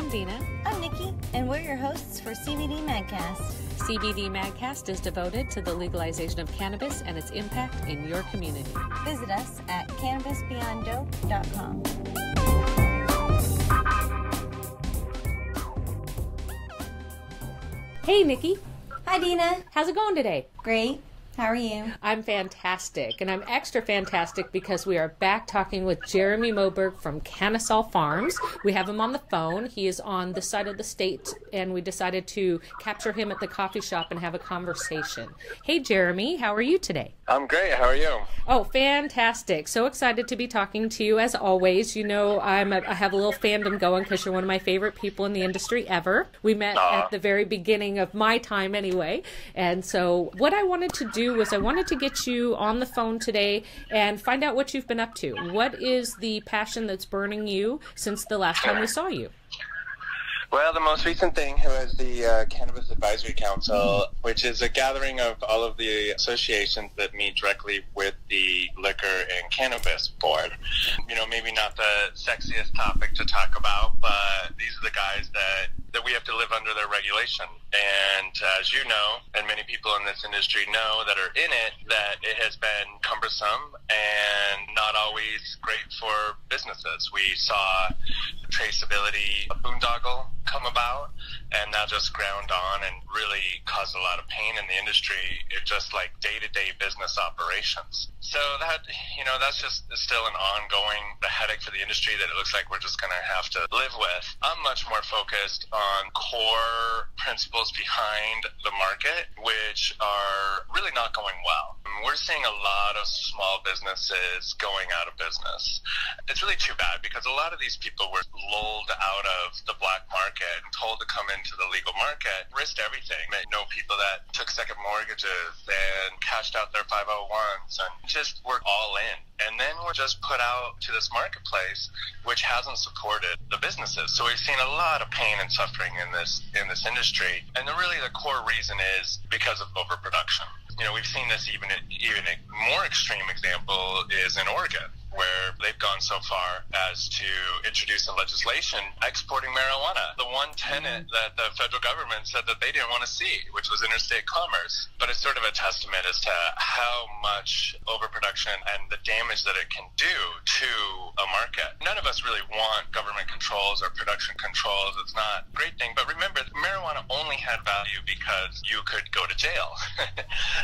I'm Dina. I'm Nikki, and we're your hosts for CBD Magcast. CBD Magcast is devoted to the legalization of cannabis and its impact in your community. Visit us at cannabisbeyonddope.com. Hey, Nikki. Hi, Dina. How's it going today? Great. How are you? I'm fantastic, and I'm extra fantastic because we are back talking with Jeremy Moberg from CannaSol Farms. We have him on the phone. He is on this side of the state, and we decided to capture him at the coffee shop and have a conversation. Hey, Jeremy, how are you today? I'm great. How are you? Oh, fantastic. So excited to be talking to you as always. You know, I have a little fandom going because you're one of my favorite people in the industry ever. We met at the very beginning of my time anyway. And so what I wanted to do was I wanted to get you on the phone today and find out what you've been up to. What is the passion that's burning you since the last time we saw you? Well, the most recent thing was the Cannabis Advisory Council, which is a gathering of all of the associations that meet directly with the Liquor and Cannabis Board. You know, maybe not the sexiest topic to talk about, but these are the guys that we have to live under their regulation. And as you know, and many people in this industry know that are in it, that it has been cumbersome and not always great for businesses. We saw traceability boondoggle come about, and that just ground on and really caused a lot of pain in the industry. It just like day-to-day business operations. So that, you know, that's just still an ongoing headache for the industry that it looks like we're just going to have to live with. I'm much more focused on core principles behind the market, which are really not going well. We're seeing a lot of small businesses going out of business. It's really too bad because a lot of these people were lulled out of the black market and told to come into the legal market, risked everything. I know people that took second mortgages and cashed out their 501s and just were all in. And then we're just put out to this marketplace, which hasn't supported the businesses. So we've seen a lot of pain and suffering in this industry. And really the core reason is because of overproduction. You know, we've seen this even a more extreme example is in Oregon, where they've gone so far as to introduce in legislation exporting marijuana. The one tenet that the federal government said that they didn't want to see, which was interstate commerce. But it's sort of a testament as to how much overproduction and the damage that it can do to a market. None of us really want government controls or production controls. It's not a great thing. But remember, marijuana only had value because you could go to jail.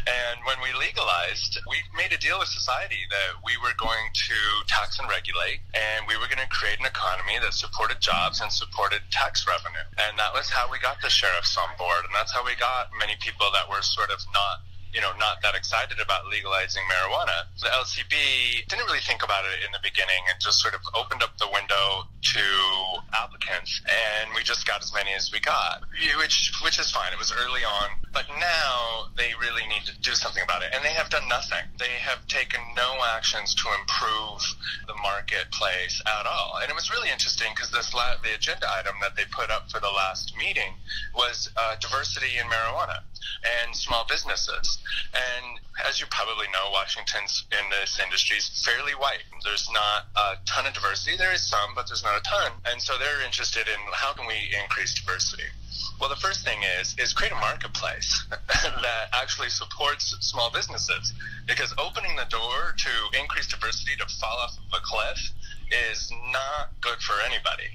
And when we legalized, we made a deal with society that we were going to tax and regulate, and we were going to create an economy that supported jobs and supported tax revenue. And that was how we got the sheriffs on board, and that's how we got many people that were sort of not that excited about legalizing marijuana. The LCB didn't really think about it in the beginning and just sort of opened up the window to applicants, and we just got as many as we got, which is fine. It was early on, but now they really need to do something about it, and they have done nothing. They have taken no actions to improve the marketplace at all. And it was really interesting because the agenda item that they put up for the last meeting was diversity in marijuana and small businesses. And as you probably know, Washington's in this industry is fairly white. There's not a ton of diversity. There is some, but there's not a ton. And so they're interested in how can we increase diversity. Well, the first thing is create a marketplace that actually supports small businesses, because opening the door to increase diversity to fall off of a cliff is not good for anybody.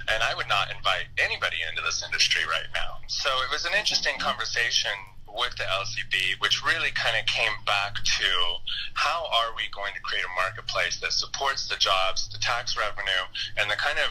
And I would not invite anybody into this industry right now. So it was an interesting conversation with the LCB, which really kind of came back to how are we going to create a marketplace that supports the jobs, the tax revenue, and the kind of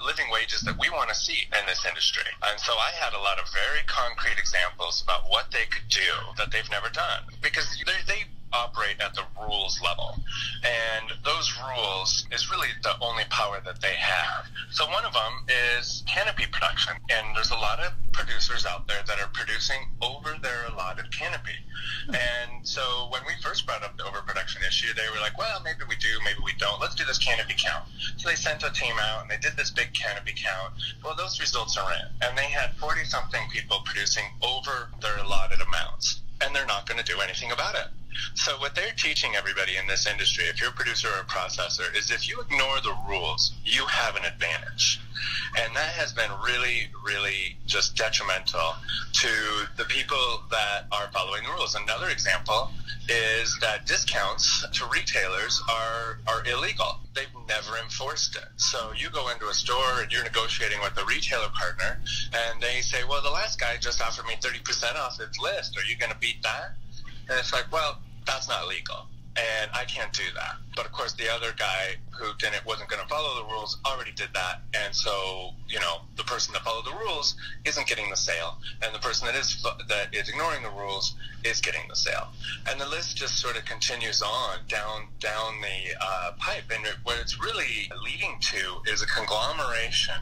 living wages that we want to see in this industry. And so I had a lot of very concrete examples about what they could do that they've never done, because they operate at the rules level, and those rules is really the only power that they have. So one of them is canopy production, and there's a lot of producers out there that are producing over their allotted canopy. And so when we first brought up the overproduction issue, they were like, well, maybe we do, maybe we don't. Let's do this canopy count. So they sent a team out and they did this big canopy count. Well, those results are in, and they had 40-something people producing over their allotted amounts, and they're not going to do anything about it. So what they're teaching everybody in this industry, if you're a producer or a processor, is if you ignore the rules, you have an advantage. And that has been really, really just detrimental to the people that are following the rules. Another example is that discounts to retailers are illegal. They've never enforced it. So you go into a store and you're negotiating with a retailer partner, and they say, well, the last guy just offered me 30% off his list. Are you going to beat that? And it's like, well, that's not legal, and I can't do that. But of course, the other guy who wasn't going to follow the rules already did that, and so the person that followed the rules isn't getting the sale, and the person that is ignoring the rules is getting the sale, and the list just sort of continues on down the pipe. And what it's really leading to is a conglomeration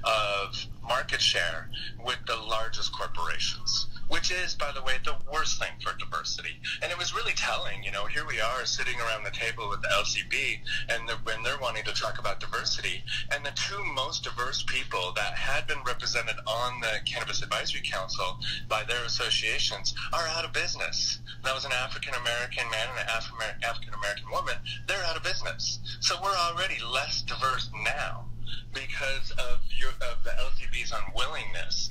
of market share with the largest corporations, which is, by the way, the worst thing for diversity. And it was really telling, here we are sitting around the table with the LCB, and when they're wanting to talk about diversity, and the two most diverse people that had been represented on the Cannabis Advisory Council by their associations are out of business. That was an African-American man and an African-American woman. They're out of business. So we're already less diverse now because of the LCB's unwillingness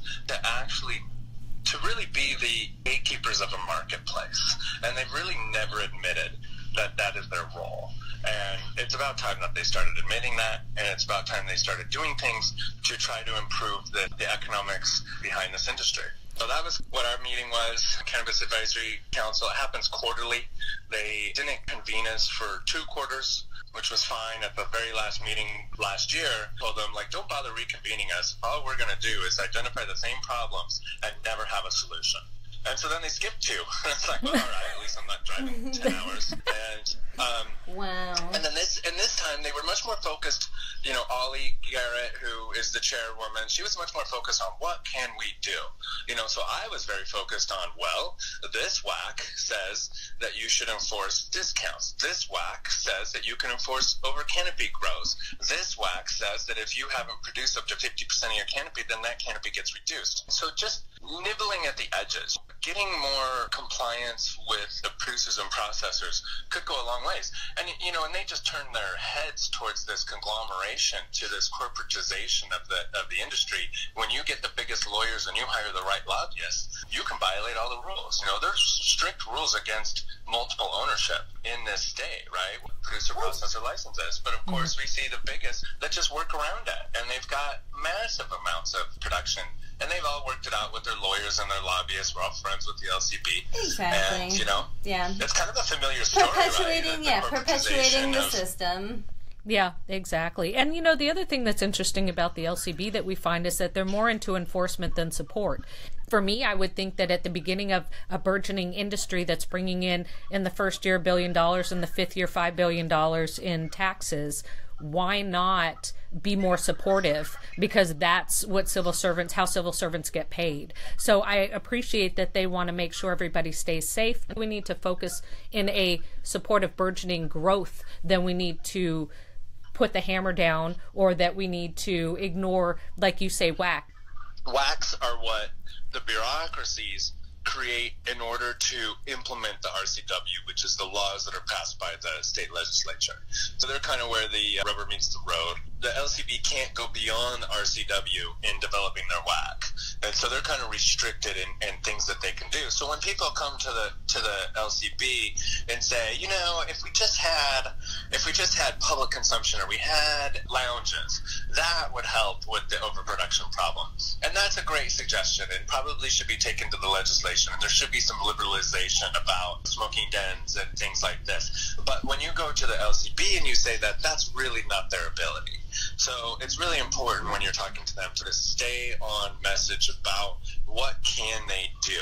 to really be the gatekeepers of a marketplace. And they've really never admitted that is their role. And it's about time that they started admitting that, and it's about time they started doing things to try to improve the economics behind this industry. So that was what our meeting was, Cannabis Advisory Council. It happens quarterly. They didn't convene us for 2 quarters, which was fine. At the very last meeting last year, told them, don't bother reconvening us. All we're going to do is identify the same problems and never have a solution. And so then they skipped 2. It's like, well, all right, at least I'm not driving 10 hours. And wow. And then this time they were much more focused. Ollie Garrett, who is the chairwoman, she was much more focused on what can we do. So I was very focused on, well, this WAC says that you should enforce discounts. This WAC says that you can enforce over canopy grows. This WAC says that if you haven't produced up to 50% of your canopy, then that canopy gets reduced. So just nibbling at the edges, getting more compliance with the producers and processors could go a long ways. And they just turn their heads towards this conglomeration, to this corporatization of the industry. When you get the biggest lawyers and you hire the right lobbyists, you can violate all the rules. There's strict rules against multiple ownership in this state, right? Producer processor licenses. But of course we see the biggest that just work around it, and they've got massive amounts of production. And they've all worked it out with their lawyers and their lobbyists. We're all friends with the LCB. Exactly. And, yeah. It's kind of a familiar story, perpetuating the of system. Yeah, exactly. And, the other thing that's interesting about the LCB that we find is that they're more into enforcement than support. For me, I would think that at the beginning of a burgeoning industry that's bringing in the first year $1 billion and the 5th year $5 billion in taxes, why not be more supportive? Because that's what how civil servants get paid. So I appreciate that they want to make sure everybody stays safe. We need to focus in a supportive burgeoning growth than we need to put the hammer down, or that we need to ignore, like you say, WAC. WACs are what the bureaucracies create in order to implement the RCW, which is the laws that are passed by the state legislature. So they're kind of where the rubber meets the road. The LCB can't go beyond the RCW in developing their WAC, and so they're kind of restricted in things that they can do. So when people come to the LCB and say, if we just had public consumption, or we had lounges, that would help with the overproduction problem. And that's a great suggestion, and probably should be taken to the legislation. And there should be some liberalization about smoking dens and things like this. But when you go to the LCB and you say that, that's really not their ability. So it's really important when you're talking to them to stay on message about what can they do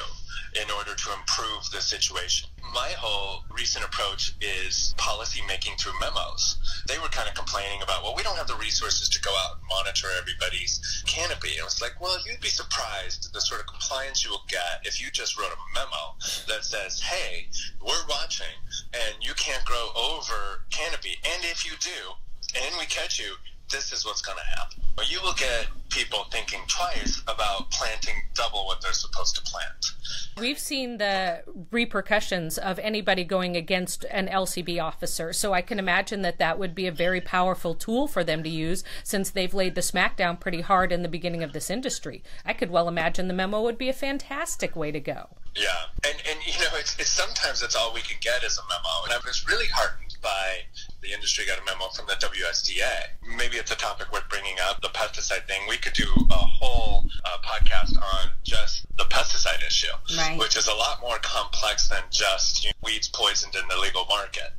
in order to improve the situation. My whole recent approach is policy making through memos. They were kind of complaining about, well, we don't have the resources to go out and monitor everybody's canopy. And it was like, well, you'd be surprised the sort of compliance you will get if you just wrote a memo that says, hey, we're watching and you can't grow over canopy. And if you do, and we catch you, this is what's going to happen. You will get people thinking twice about planting double what they're supposed to plant. We've seen the repercussions of anybody going against an LCB officer, so I can imagine that that would be a very powerful tool for them to use, since they've laid the smackdown pretty hard in the beginning of this industry. I could well imagine the memo would be a fantastic way to go. Yeah, and it's sometimes it's all we can get is a memo, and I was really heartened by the industry got a memo from the WSIA. Maybe it's a topic worth bringing up, the pesticide thing. We could do a whole podcast on just the pesticide issue, right, which is a lot more complex than just weeds poisoned in the legal market.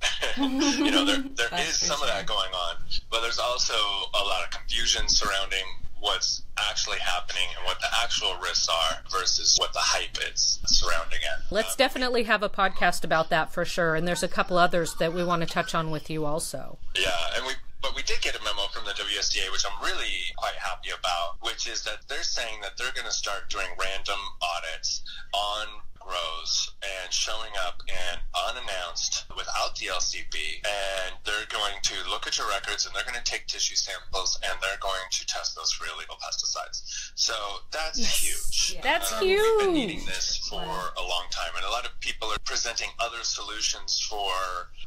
There is some of that going on, but there's also a lot of confusion surrounding what's actually happening and what the actual risks are versus what the hype is surrounding it. Let's definitely have a podcast about that for sure, and there's a couple others that we want to touch on with you also. Yeah, but we did get a memo from the WSDA, which I'm really quite happy about, which is that they're saying that they're going to start doing random audits on grows and showing up and unannounced without the LCB, and they're going to look at your records and they're going to take tissue samples and they're going to test those for illegal pesticides. So that's huge. Yeah. That's huge. We've been needing this for a long time, and a lot of people are presenting other solutions for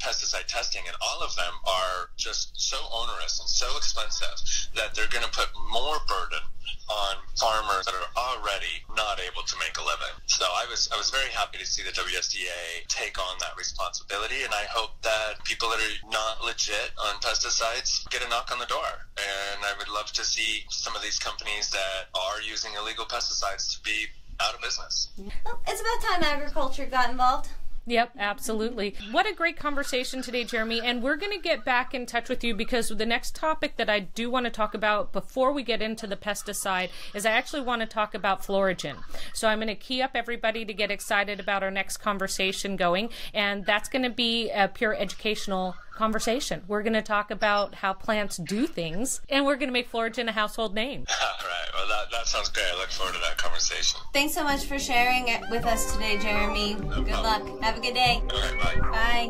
pesticide testing, and all of them are just so onerous and so expensive that they're going to put more burden on farmers that are already not able to make a living. So I was very happy to see the WSDA take on that responsibility, and I hope that people that are not legit on pesticides get a knock on the door. And I would love to see some of these companies that are using illegal pesticides to be out of business. Well, it's about time agriculture got involved. Yep, absolutely. What a great conversation today, Jeremy. And we're going to get back in touch with you, because the next topic that I do want to talk about before we get into the pesticide is I actually want to talk about Florigen. So I'm going to key up everybody to get excited about our next conversation going. And that's going to be a pure educational conversation. We're going to talk about how plants do things, and we're going to make Florigen a household name. All right. Well, that sounds great. I look forward to that conversation. Thanks so much for sharing it with us today, Jeremy. No Good problem. luck. Have a good day. All right, bye. Bye.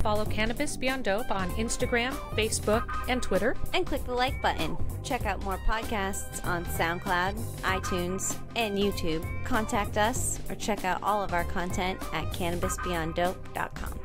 Follow Cannabis Beyond Dope on Instagram, Facebook, and Twitter. And click the like button. Check out more podcasts on SoundCloud, iTunes, and YouTube. Contact us or check out all of our content at cannabisbeyonddope.com.